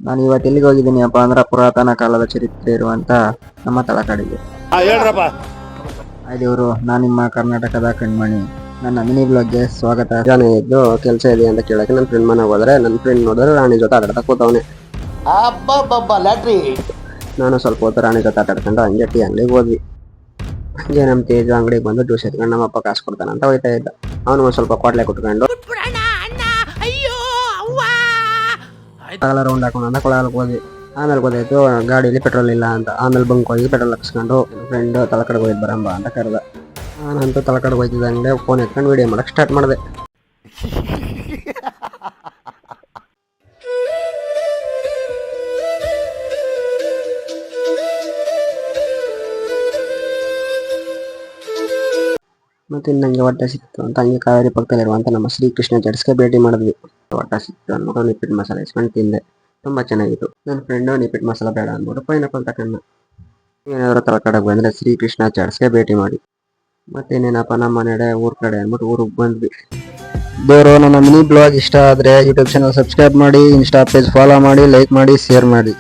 ನಾನು ಇವತ್ತು ಎಲ್ಲಿಗೆ ಹೋಗಿದ್ದೀನಿ ಅಪ್ಪ ಅಂದ್ರೆ ಪುರಾತನ ಕಾಲದ ಚರಿತ್ರೆ ಇರುವಂತ ನಮ್ಮ ತಲಕಾಡಿಗೆ. ಇವರು ನಾನು ನಿಮ್ಮ ಕರ್ನಾಟಕದ ಕಣ್ಮಣಿ. ನನ್ನ ಮಿನಿ ಬ್ಲಾಗ್ಗೆ ಸ್ವಾಗತ. ಜನ ಇದ್ದು ಕೆಲಸ ಇದೆ ಅಂತ ಕೇಳಕ್ಕೆ ನನ್ನ ಫ್ರೆಂಡ್ ಮನೆಗೆ ಹೋದ್ರೆ ನನ್ನ ಫ್ರೆಂಡ್ ನೋಡಿದ್ರೆ ರಾಣಿ ಜೊತೆ ಆಟಾಡ್ತಾ ಕೂತವನೆ. ನಾನು ಸ್ವಲ್ಪ ಹೊತ್ತು ರಾಣಿ ಜೊತೆ ಆಟಾಡ್ಕೊಂಡು ಹಂಗೆ ಟೀ ಅಂಗಡಿಗೆ ಹೋದ್ವಿ. ಹಂಗೆ ನಮ್ಮ ತೇಜು ಅಂಗಡಿಗೆ ಬಂದು ಜ್ಯೂಸ್ ಎತ್ಕೊಂಡು ನಮ್ಮಪ್ಪ ಕಾಸು ಕೊಡ್ತಾನೆ ಅಂತ ಹೋಯ್ತಾ ಇದ್ದ. ಅವನು ಒಂದು ಸ್ವಲ್ಪ ಕ್ವಾಟ್ಲೆ ಕುಟ್ಕೊಂಡು ರೌಂಡ್ ಹಾಕೊಂಡು ಅಂತ ಕೊಳಕ್ಕೆ ಹೋದ್ವಿ. ಆಮೇಲೆ ಗೊತ್ತಾಯ್ತು ಗಾಡಿಯಲ್ಲಿ ಪೆಟ್ರೋಲ್ ಇಲ್ಲ ಅಂತ. ಆಮೇಲೆ ಬಂಕ್ ಹೋಗಿ ಪೆಟ್ರೋಲ್ ಹಾಕ್ಸ್ಕೊಂಡು ಫ್ರೆಂಡ್ ತಲಕಡೆಗೆ ಹೋಯ್ತು ಬರಂಬ ಅಂತ ಕರೆದ. ನಾನಂತೂ ತಲಕಡೆಗೆ ಹೋಯ್ತಿದ್ದಂಗೆ ಫೋನ್ ಎತ್ಕೊಂಡು ವಿಡಿಯೋ ಮಾಡಕ್ಕೆ ಸ್ಟಾರ್ಟ್ ಮಾಡಿದೆ. ಮತ್ತೆ ನಂಗೆ ಹೊಟ್ಟೆ ಸಿಕ್ತು ಅಂತ ಹಂಗೆ ಕಾವೇರಿ ಪಕ್ಕದಲ್ಲಿರುವಂಥ ನಮ್ಮ ಶ್ರೀಕೃಷ್ಣ ಜಡ್ಸ್ಗೆ ಭೇಟಿ ಮಾಡಿದ್ವಿ. ಹೊಟ್ಟೆ ಸಿಕ್ತು ಅಂದ್ಬಿಟ್ಟು ನಿಪ್ಪಿಟ್ಟು ಮಸಾಲೆ ಇಸ್ಕೊಂಡು ತಿಂದೆ. ತುಂಬ ಚೆನ್ನಾಗಿತ್ತು. ನನ್ನ ಫ್ರೆಂಡು ನಿಪ್ಪಿಟ್ಟು ಮಸಾಲ ಬೇಡ ಅಂದ್ಬಿಟ್ಟು ಪೈನಾಪಲ್ ತಗೊಂಡ. ಏನಾದರೂ ತಲಕಡೆಗೆ ಬಂದರೆ ಶ್ರೀಕೃಷ್ಣ ಜಡ್ಸ್ಗೆ ಭೇಟಿ ಮಾಡಿ. ಮತ್ತೇನೇನಪ್ಪ ನಮ್ಮ ಮನೆಡೆ ಊರ ಕಡೆ ಅಂದ್ಬಿಟ್ಟು ಊರಿಗೆ ಬಂದ್ವಿ. ದೇವರು ನನ್ನ ಮಿನಿ ಬ್ಲಾಗ್ ಇಷ್ಟ ಆದರೆ ಯೂಟ್ಯೂಬ್ ಚಾನಲ್ ಸಬ್ಸ್ಕ್ರೈಬ್ ಮಾಡಿ, ಇನ್ಸ್ಟಾ ಪೇಜ್ ಫಾಲೋ ಮಾಡಿ, ಲೈಕ್ ಮಾಡಿ, ಶೇರ್ ಮಾಡಿ.